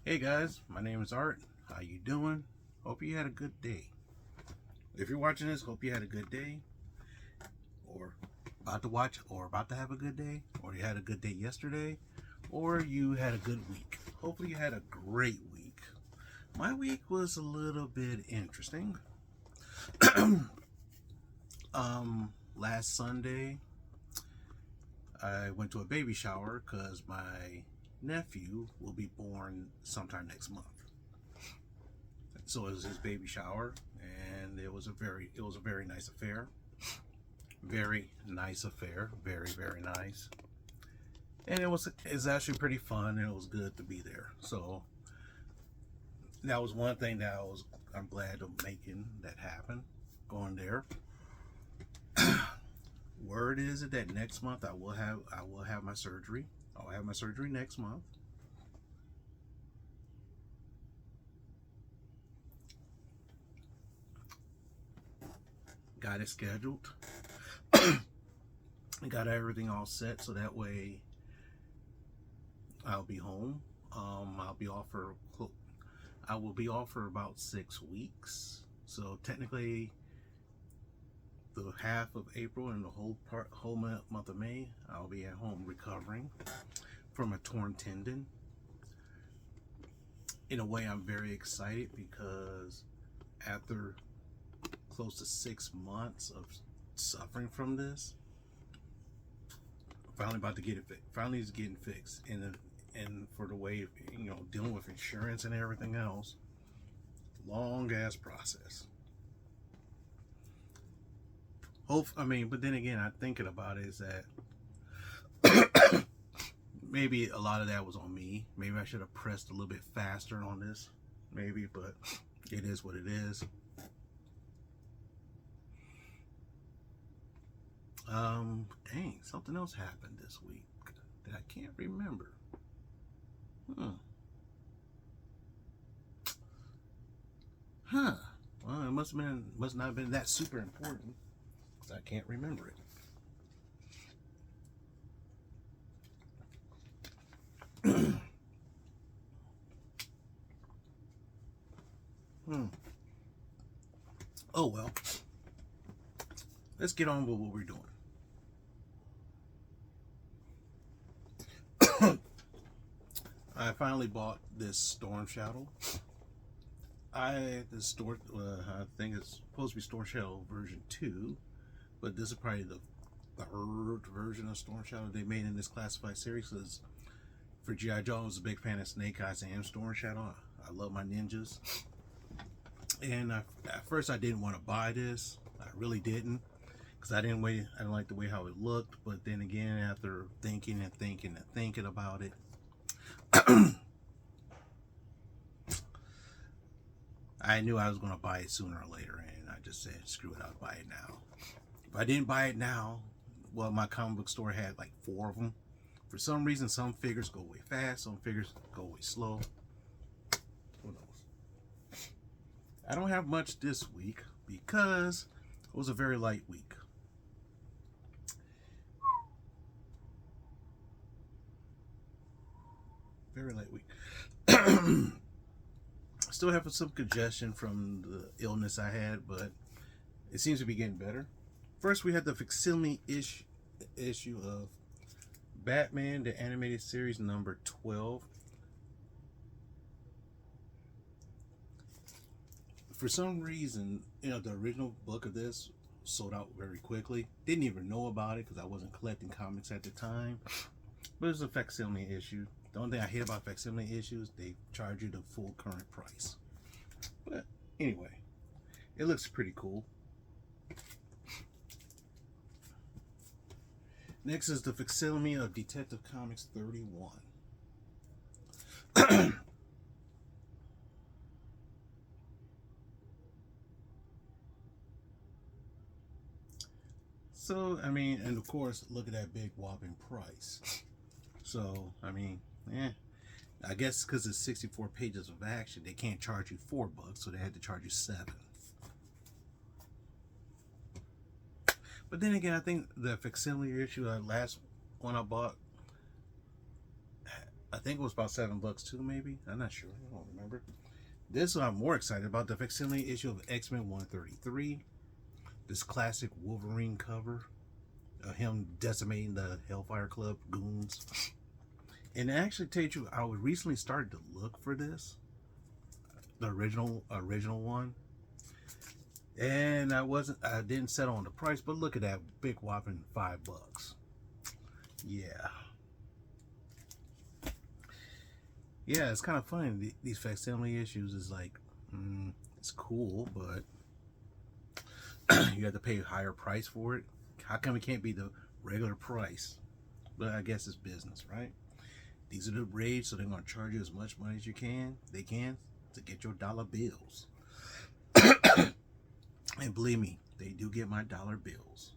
Hey guys, my name is Art. How you doing? Hope you had a good day. If you're watching this, hope you had a good day, or about to watch, or about to have a good day, or you had a good day yesterday, or you had a good week. Hopefully you had a great week. My week was a little bit interesting. Last Sunday, I went to a baby shower because my nephew will be born sometime next month. So it was his baby shower, and it was a very nice affair. Very nice affair. Very nice. And it's actually pretty fun, and it was good to be there. So that was one thing that I'm glad of making that happen. Going there. Word is that next month I will have my surgery. I'll have my surgery next month. Got it scheduled. Got everything all set so that way I'll be home. I'll be off for I will be off for about 6 weeks. So technically, the half of April and the whole month of May, I'll be at home recovering from a torn tendon. In a way, I'm very excited because after close to 6 months of suffering from this, finally about to get it fixed. Finally, it's getting fixed, and for the way dealing with insurance and everything else, long ass process. But then again, I'm thinking about it is that maybe a lot of that was on me. Maybe I should have pressed a little bit faster on this, maybe, but it is what it is. Dang, something else happened this week that I can't remember. Huh. Well, it must not have been that super important because I can't remember it. Hmm. Oh well. Let's get on with what we're doing. I finally bought this Storm Shadow. I think it's supposed to be Storm Shadow version 2, but this is probably the third version of Storm Shadow they made in this classified series. Because for G.I. Joe, I was a big fan of Snake Eyes and Storm Shadow. I love my ninjas. And at first, I didn't want to buy this. I really didn't, because I didn't like the way how it looked. But then again, after thinking about it, I knew I was going to buy it sooner or later, and I just said, screw it, I'll buy it now. If I didn't buy it now, well, my comic book store had like 4 of them. For some reason, some figures go way fast, some figures go way slow. Who knows? I don't have much this week because it was a very light week. Very light week. Still have some congestion from the illness I had, but it seems to be getting better. First, we had the facsimile issue of Batman, the animated series number 12. For some reason, the original book of this sold out very quickly. Didn't even know about it because I wasn't collecting comics at the time. But it's a facsimile issue. The only thing I hate about facsimile issues, they charge you the full current price. But anyway, it looks pretty cool. Next is the facsimile of Detective Comics 31. So, and of course, look at that big whopping price. So, I guess because it's 64 pages of action, they can't charge you $4, so they had to charge you 7. But then again, I think the facsimile issue, last one I bought, I think it was about $7 too, maybe. I'm not sure. I don't remember. This one I'm more excited about, the facsimile issue of X-Men 133. This classic Wolverine cover of him decimating the Hellfire Club goons. And actually, tell you the truth, I was recently started to look for this, the original one, and I didn't settle on the price, but look at that big whopping $5. Yeah. Yeah, it's kind of funny. These facsimile issues is like, it's cool, but you have to pay a higher price for it. How come it can't be the regular price? But I guess it's business, right? These are the raids, so they're going to charge you as much money as they can to get your dollar bills. And believe me, they do get my dollar bills.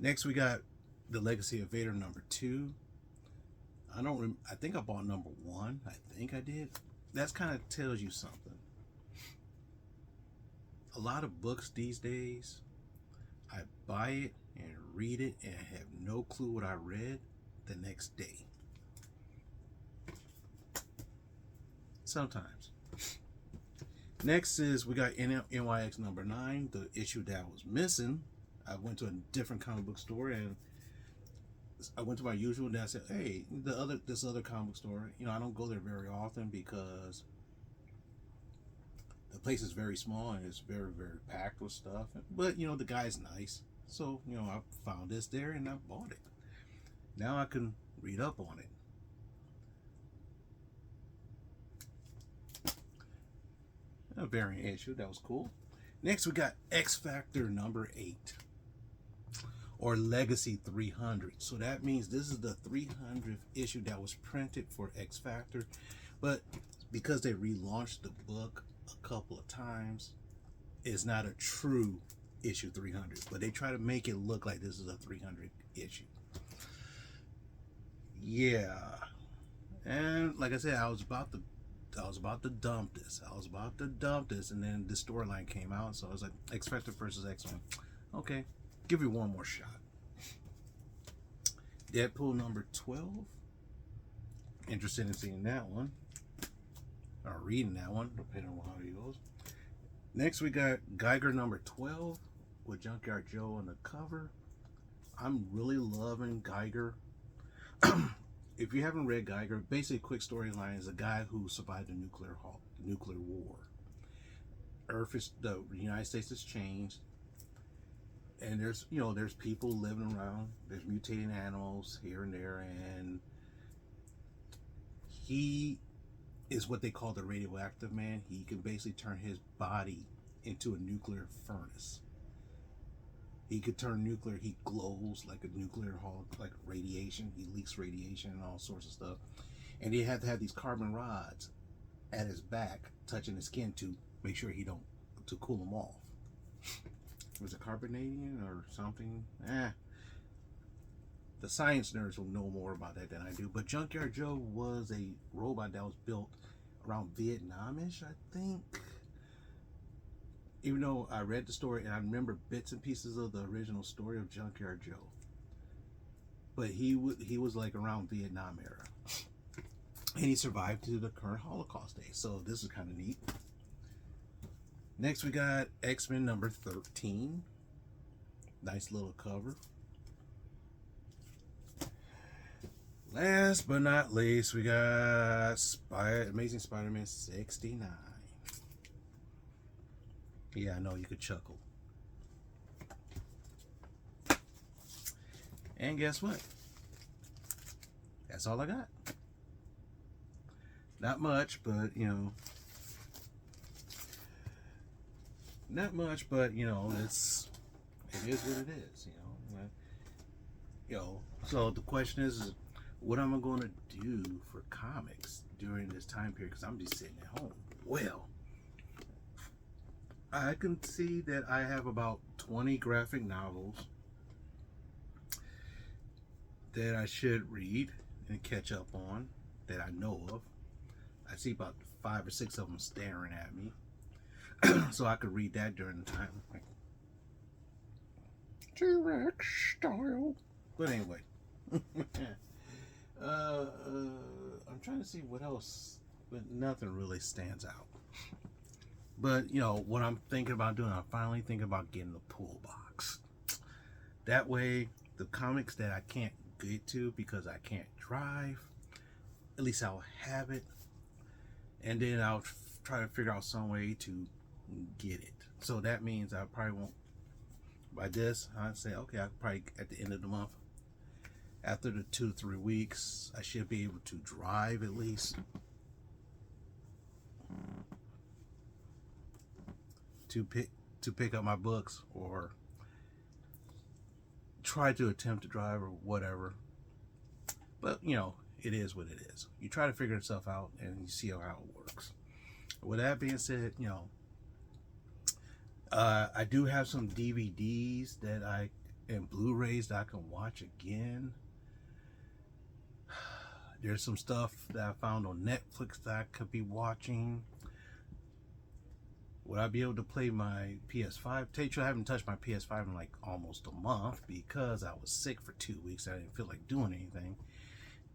Next, we got the Legacy of Vader #2. I think I bought #1. I think I did. That's kind of tells you something. A lot of books these days, I buy it and read it and have no clue what I read the next day. Sometimes. Next is we got NYX #9, the issue that was missing. I went to a different comic book store and I went to my usual and I said, hey, this other comic book store, I don't go there very often because the place is very small and it's very, very packed with stuff. But, the guy's nice. So, I found this there and I bought it. Now I can read up on it. A variant issue, that was cool. Next, we got X Factor #8. Or Legacy 300. So that means this is the 300th issue that was printed for X Factor. But because they relaunched the book a couple of times, it's not a true issue 300. But they try to make it look like this is a 300 issue. Yeah. And like I said, I was about to dump this. And then the storyline came out. So I was like, X Factor versus X-Men. Okay. Give you one more shot. Deadpool #12. Interested in seeing that one. Or reading that one, depending on how it goes. Next, we got Geiger #12 with Junkyard Joe on the cover. I'm really loving Geiger. If you haven't read Geiger, basically, quick storyline is a guy who survived the nuclear war. The United States has changed. And there's people living around. There's mutating animals here and there, and he is what they call the radioactive man. He can basically turn his body into a nuclear furnace. He could turn nuclear. He glows like a nuclear hall, like radiation. He leaks radiation and all sorts of stuff. And he had to have these carbon rods at his back, touching his skin to make sure to cool him off. Was it carbonadium or something? The science nerds will know more about that than I do. But Junkyard Joe was a robot that was built around Vietnamish, I think. Even though I read the story and I remember bits and pieces of the original story of Junkyard Joe. But he was like around Vietnam era. And he survived to the current Holocaust days. So this is kind of neat. Next, we got X-Men #13. Nice little cover. Last but not least, we got Amazing Spider-Man 69. Yeah, I know you could chuckle. And guess what? That's all I got. Not much, but not much, but it is what it is, So the question is, what am I going to do for comics during this time period? Because I'm just sitting at home. Well, I can see that I have about 20 graphic novels that I should read and catch up on that I know of. I see about 5 or 6 of them staring at me. So I could read that during the time. Like T-Rex style. But anyway. I'm trying to see what else, but nothing really stands out. But you know what I'm thinking about doing? I'm finally thinking about getting the pull box. That way, the comics that I can't get to because I can't drive, at least I'll have it, and then I'll try to figure out some way to get it. So that means I probably won't. By this, I'd say, okay, I probably at the end of the month, after the 2 to 3 weeks, I should be able to drive at least to pick up my books, or try to attempt to drive or whatever. But you know, it is what it is. You try to figure yourself out and you see how it works. With that being said, you know, I do have some DVDs and Blu-rays that I can watch again. There's some stuff that I found on Netflix that I could be watching. Would I be able to play my PS5? Tell you the truth, I haven't touched my PS5 in like almost a month because I was sick for 2 weeks. I didn't feel like doing anything.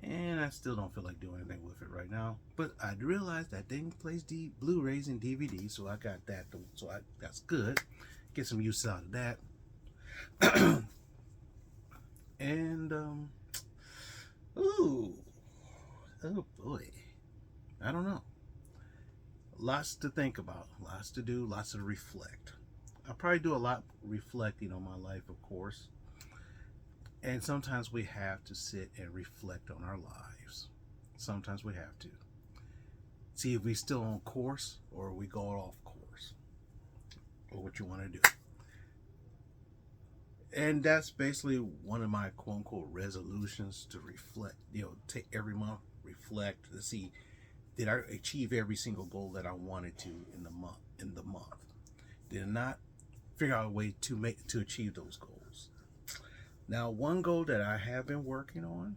And I still don't feel like doing anything with it right now. But I realized that thing plays Blu-rays and DVDs, so I got that. So that's good. Get some use out of that. And, oh boy. I don't know. Lots to think about, lots to do, lots to reflect. I probably do a lot reflecting on my life, of course. And sometimes we have to sit and reflect on our lives. Sometimes we have to. See if we're still on course or we go off course. Or what you want to do. And that's basically one of my quote unquote resolutions, to reflect, you know, take every month, reflect to see, did I achieve every single goal that I wanted to in the month? Did I not figure out a way to achieve those goals? Now, one goal that I have been working on,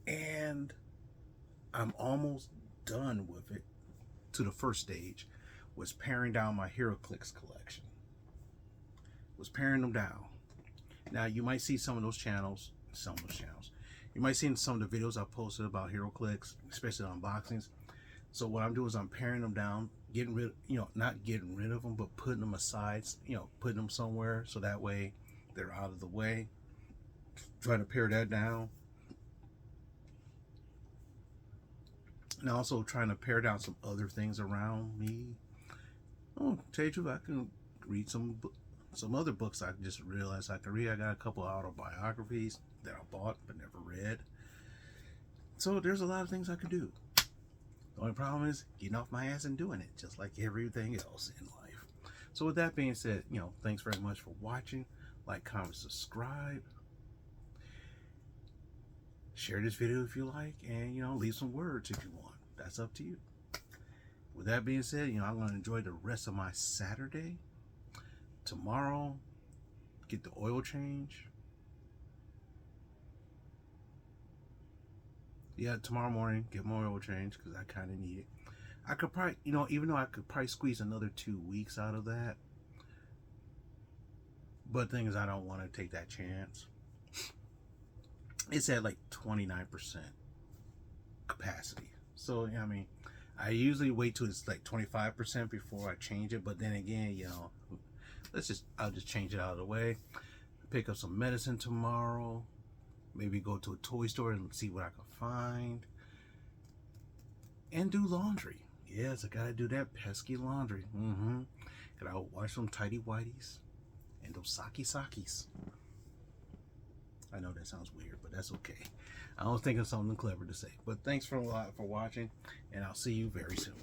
and I'm almost done with it to the first stage, was paring down my HeroClix collection. Was paring them down. Now, you might see some of those channels. You might see some of the videos I posted about HeroClix, especially unboxings. So what I'm doing is I'm paring them down, getting rid, not getting rid of them, but putting them aside, putting them somewhere so that way they're out of the way. Trying to pare that down. And also trying to pare down some other things around me. Oh, tell you the truth, I can read some other books I just realized I could read. I got a couple of autobiographies that I bought but never read. So there's a lot of things I can do. The only problem is getting off my ass and doing it, just like everything else in life. So with that being said, thanks very much for watching. Like, comment, subscribe. Share this video if you like, and leave some words if you want. That's up to you. With that being said, I'm going to enjoy the rest of my Saturday. Tomorrow, get the oil change. Yeah, tomorrow morning, get my oil change because I kind of need it. I could probably, even though I could probably squeeze another 2 weeks out of that. But the thing is, I don't want to take that chance. It's at like 29% capacity. So, I usually wait till it's like 25% before I change it. But then again, I'll just change it out of the way. Pick up some medicine tomorrow. Maybe go to a toy store and see what I can find. And do laundry. Yes, I gotta do that pesky laundry. Gotta wash some tidy whities and those sakis. I know that sounds weird, but that's okay. I was thinking of something clever to say. But thanks for a lot for watching, and I'll see you very soon.